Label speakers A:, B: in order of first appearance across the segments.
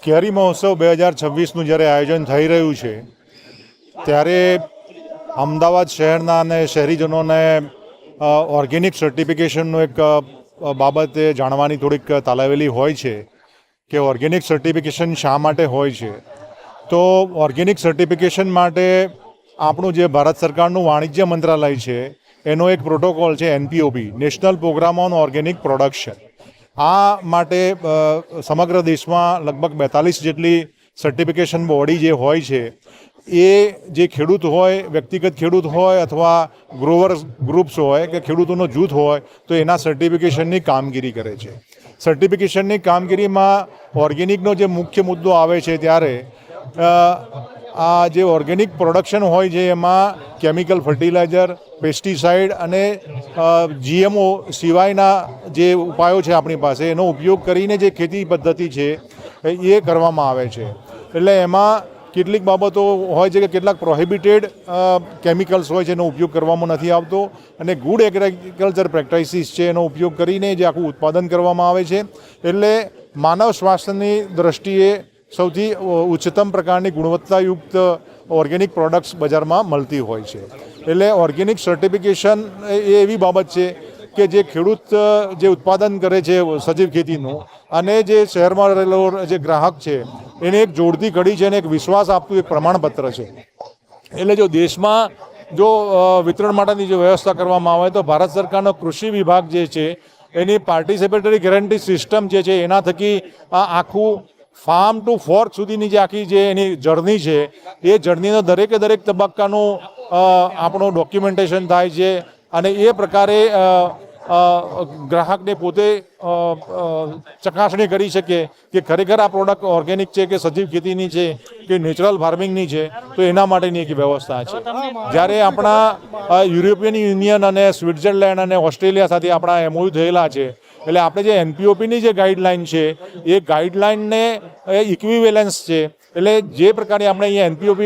A: કેરી મહોત્સવ 2026નું જ્યારે આયોજન થઈ રહ્યું છે ત્યારે અમદાવાદ શહેરના અને શહેરીજનોને ઓર્ગેનિક સર્ટિફિકેશનનું એક બાબતે જાણવાની થોડીક તાલાવેલી હોય છે કે ઓર્ગેનિક સર્ટિફિકેશન શા માટે હોય છે. તો ઓર્ગેનિક સર્ટિફિકેશન માટે આપણું જે ભારત સરકારનું વાણિજ્ય મંત્રાલય છે એનો એક પ્રોટોકોલ છે NPOP, national programme on organic production. આ માટે સમગ્ર દેશમાં લગભગ 42 જેટલી સર્ટિફિકેશન બોડી જે હોય છે એ જે ખેડૂત હોય, વ્યક્તિગત ખેડૂત હોય અથવા ગ્રોવર્સ ગ્રુપ્સ હોય કે ખેડૂતોનો જૂથ હોય તો એના સર્ટિફિકેશનની કામગીરી કરે છે. સર્ટિફિકેશનની કામગીરીમાં ઓર્ગેનિકનો જે મુખ્ય મુદ્દો આવે છે ત્યારે આ જે ઓર્ગેનિક પ્રોડક્શન હોય છે એમાં કેમિકલ ફર્ટિલાઇઝર, પેસ્ટિસાઇડ અને GMO સિવાયના જે ઉપાયો છે આપણી પાસે એનો ઉપયોગ કરીને જે ખેતી પદ્ધતિ છે એ કરવામાં આવે છે. એટલે એમાં કેટલીક બાબતો હોય છે કે કેટલાક પ્રોહિબિટેડ કેમિકલ્સ હોય છે એનો ઉપયોગ કરવામાં નથી આવતો અને ગુડ એગ્રીકલ્ચર પ્રેક્ટિસીસ છે એનો ઉપયોગ કરીને જે આખું ઉત્પાદન કરવામાં આવે છે. એટલે માનવ સ્વાસ્થ્યની દ્રષ્ટિએ સૌથી ઉચ્ચતમ પ્રકારની ગુણવત્તાયુક્ત ઓર્ગેનિક પ્રોડક્ટ્સ બજારમાં મળતી હોય છે. એટલે ઓર્ગેનિક સર્ટિફિકેશન એ એવી બાબત છે કે જે ખેડૂત જે ઉત્પાદન કરે છે સજીવ ખેતીનું અને જે શહેરમાં રહેલો જે ગ્રાહક છે એને એક જોડતી કડી છે અને એક વિશ્વાસ આપતું એક પ્રમાણપત્ર છે. એટલે જો દેશમાં જો વિતરણ માટેની જો વ્યવસ્થા કરવામાં આવે તો ભારત સરકારનો કૃષિ વિભાગ જે છે એની પાર્ટિસિપેટરી ગેરંટી સિસ્ટમ જે છે એના થકી આ આખું ફાર્મ ટુ ફોર્ક સુધીની જે આખી જે એની જર્ની છે એ જર્નીનો દરેકે દરેક તબક્કાનું આપણું ડોક્યુમેન્ટેશન થાય છે અને એ પ્રકારે ગ્રાહકને પોતે ચકાસણી કરી શકે કે ખરેખર આ પ્રોડક્ટ ઓર્ગેનિક છે કે સજીવ ખેતીની છે કે નેચરલ ફાર્મિંગની છે. તો એના માટેની એક વ્યવસ્થા છે. જ્યારે આપણા યુરોપિયન યુનિયન અને સ્વિટ્ઝરલેન્ડ અને ઓસ્ટ્રેલિયા સાથે આપણા MOU થયેલા છે એટલે આપણે જે NPOPની જે ગાઈડલાઇન છે એ ગાઈડલાઇનને ઇક્વિવેલન્સ છે. એટલે જે પ્રકારે આપણે અહીંયા NPOP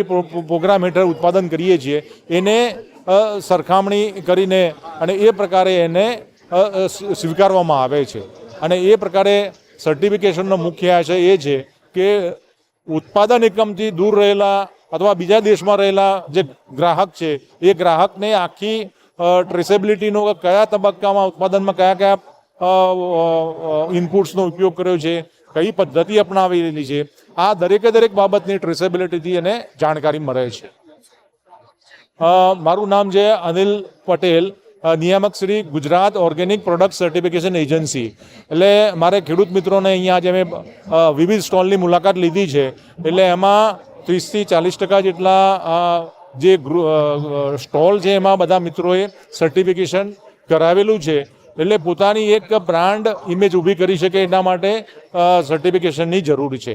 A: પ્રોગ્રામ હેઠળ ઉત્પાદન કરીએ છીએ એને સરખામણી કરીને અને એ પ્રકારે એને સ્વીકારવામાં આવે છે. અને એ પ્રકારે સર્ટિફિકેશનનો મુખ્ય આશય એ છે કે ઉત્પાદન એકમથી દૂર રહેલા અથવા બીજા દેશમાં રહેલા જે ગ્રાહક છે એ ગ્રાહકને આખી ટ્રેસેબિલિટીનો કયા તબક્કામાં ઉત્પાદનમાં કયા કયા ઇનપુટ્સનો ઉપયોગ કર્યો છે, કઈ પદ્ધતિ અપનાવેલી છે, આ દરેકે દરેક બાબતની ટ્રેસેબિલિટીથી એને જાણકારી મળે છે. મારું નામ છે અનિલ પટેલ, નિયામક Shri Gujarat organic product certification agency. એટલે મારે ખેડૂત મિત્રોને અહીંયા આજે અમે વિવિધ સ્ટોલની મુલાકાત લીધી છે. એટલે એમાં 30થી 40% જેટલા જે સ્ટોલ છે એમાં બધા મિત્રોએ સર્ટિફિકેશન કરાવેલું છે. એટલે પોતાની એક બ્રાન્ડ ઇમેજ ઊભી કરી શકે એના માટે સર્ટિફિકેશનની જરૂર છે.